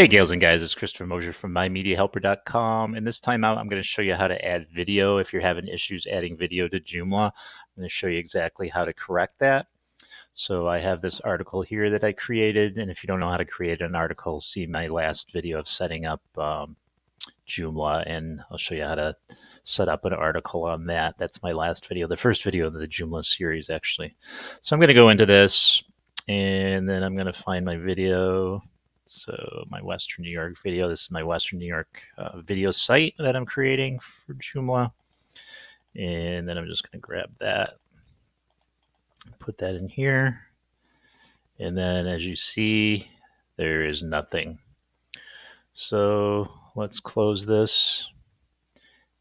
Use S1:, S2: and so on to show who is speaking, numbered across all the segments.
S1: Hey Gales and guys, it's Christopher Mosier from MyMediaHelper.com, and this time out I'm going to show you how to add video. If you're having issues adding video to Joomla, I'm going to show you exactly how to correct that. So I have this article here that I created, and if you don't know how to create an article, see my last video of setting up Joomla, and I'll show you how to set up an article on that. That's my last video, the first video of the Joomla series actually. So I'm going to go into this, and then I'm going to find my video. So my Western New York video, this is my Western New York video site that I'm creating for Joomla. And then I'm just going to grab that, put that in here. And then as you see, there is nothing. So let's close this.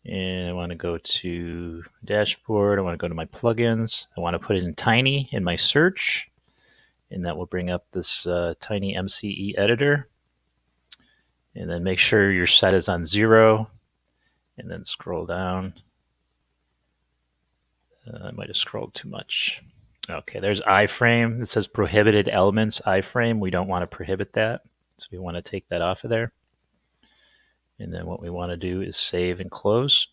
S1: And I want to go to dashboard. I want to go to my plugins. I want to put it in Tiny in my search. And that will bring up this TinyMCE editor. And then make sure your set is on 0. And then scroll down. I might have scrolled too much. Okay, there's iframe. It says prohibited elements iframe. We don't want to prohibit that. So we want to take that off of there. And then what we want to do is save and close.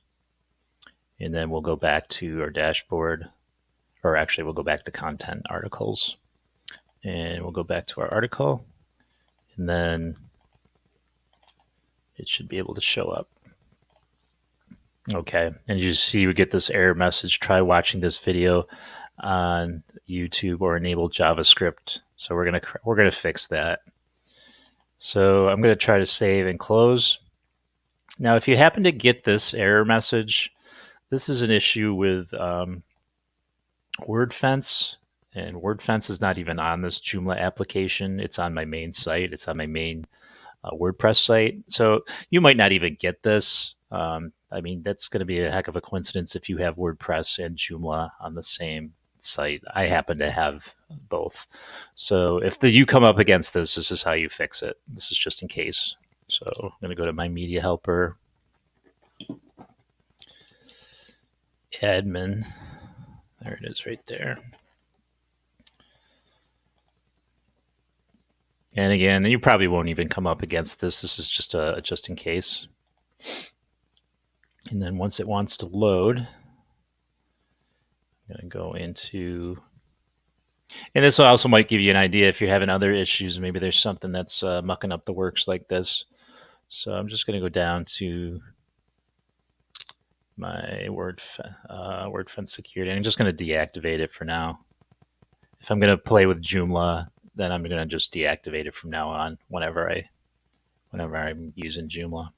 S1: And then we'll go back to our dashboard. Or actually, we'll go back to content articles. And we'll go back to our article, and then it should be able to show up. Okay, and you see we get this error message, try watching this video on YouTube or enable JavaScript. So we're gonna fix that. So I'm gonna try to save and close. Now, if you happen to get this error message, this is an issue with WordFence. And WordFence is not even on this Joomla application. It's on my main site. It's on my main WordPress site. So you might not even get this. I mean, that's going to be a heck of a coincidence if you have WordPress and Joomla on the same site. I happen to have both. So if you come up against this, this is how you fix it. This is just in case. So I'm going to go to my Media Helper, admin. There it is right there. And again, you probably won't even come up against this. This is just in case. And then once it wants to load, I'm going to go into, and this also might give you an idea if you're having other issues. Maybe there's something that's mucking up the works like this. So I'm just going to go down to my WordFence security. I'm just going to deactivate it for now. If I'm going to play with Joomla, then I'm going to just deactivate it from now on whenever I'm using Joomla.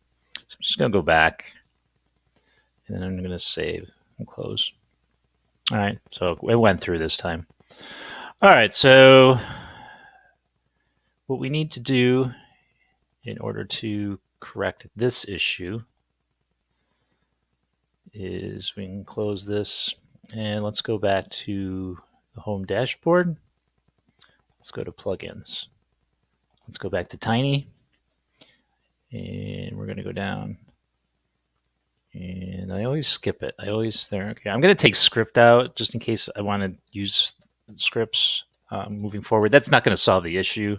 S1: So I'm just going to go back, and then I'm going to save and close. All right, so it went through this time. All right, so what we need to do in order to correct this issue is we can close this, and let's go back to the home dashboard. Let's go to plugins. Let's go back to Tiny, and we're going to go down. And I always skip it. Okay, I'm going to take script out just in case I want to use scripts moving forward. That's not going to solve the issue.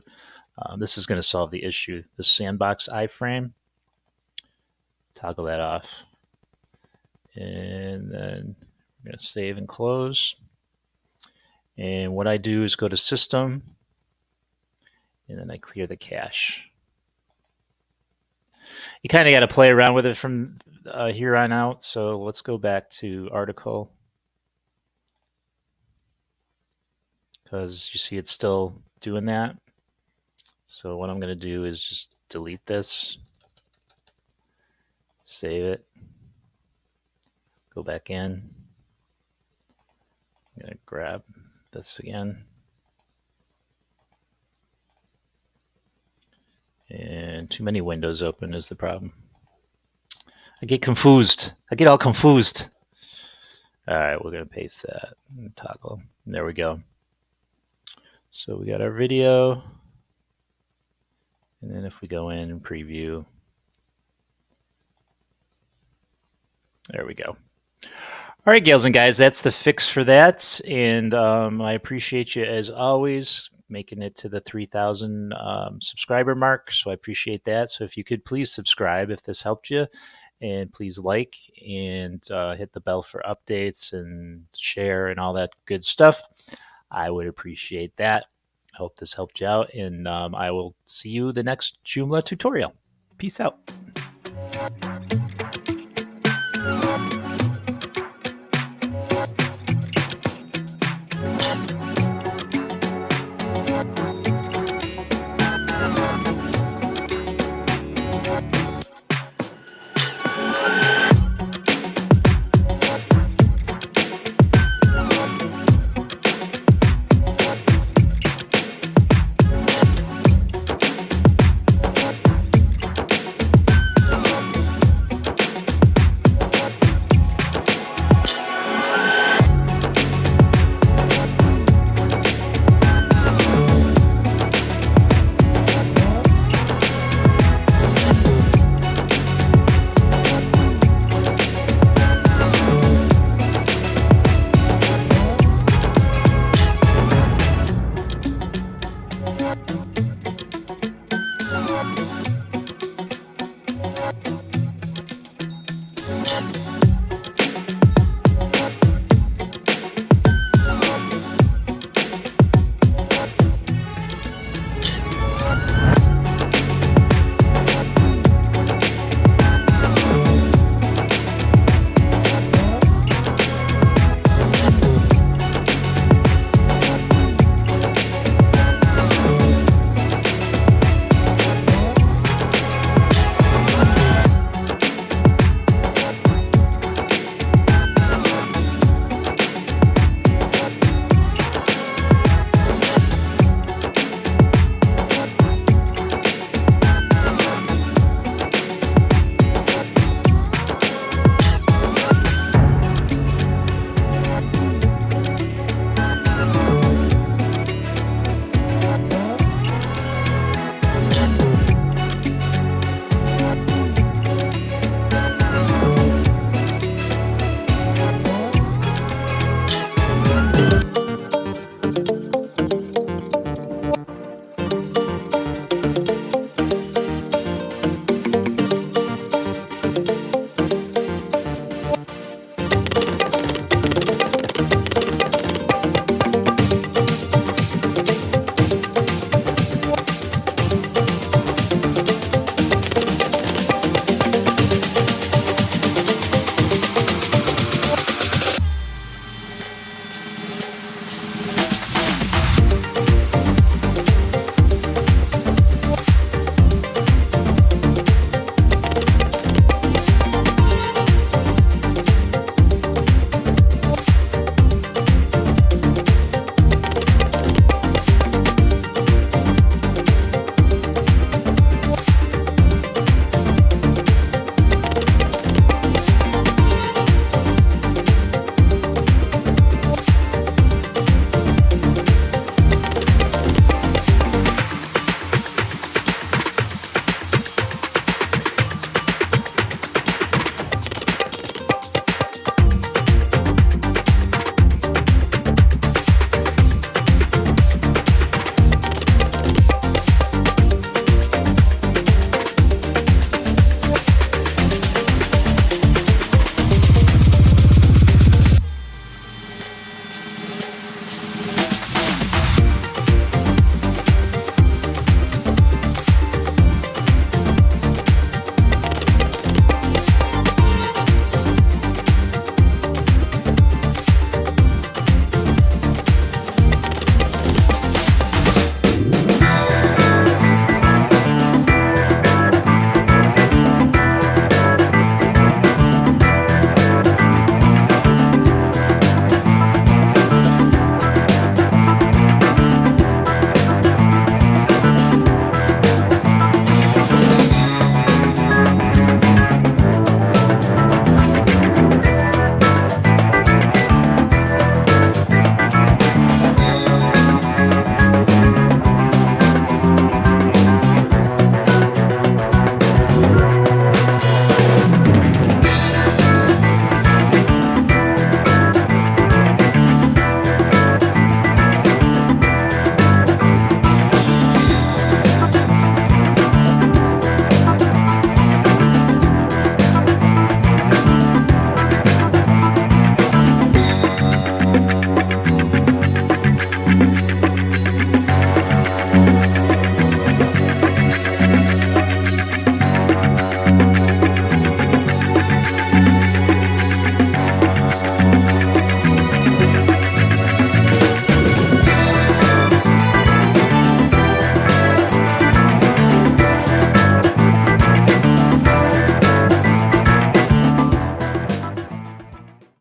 S1: This is going to solve the issue. The sandbox iframe. Toggle that off. And then we're going to save and close. And what I do is go to System, and then I clear the cache. You kind of got to play around with it from here on out. So let's go back to Article, because you see it's still doing that. So what I'm going to do is just delete this, save it, go back in. I'm going to grab this again. And too many windows open is the problem. I get confused. I get all confused. All right, we're going to paste that and toggle. And there we go. So we got our video. And then if we go in and preview, there we go. All right, gals and guys, that's the fix for that. And I appreciate you as always. making it to the 3,000 subscriber mark. So I appreciate that. So if you could please subscribe if this helped you, and please like and hit the bell for updates and share and all that good stuff. I would appreciate that. I hope this helped you out, and I will see you the next Joomla tutorial. Peace out.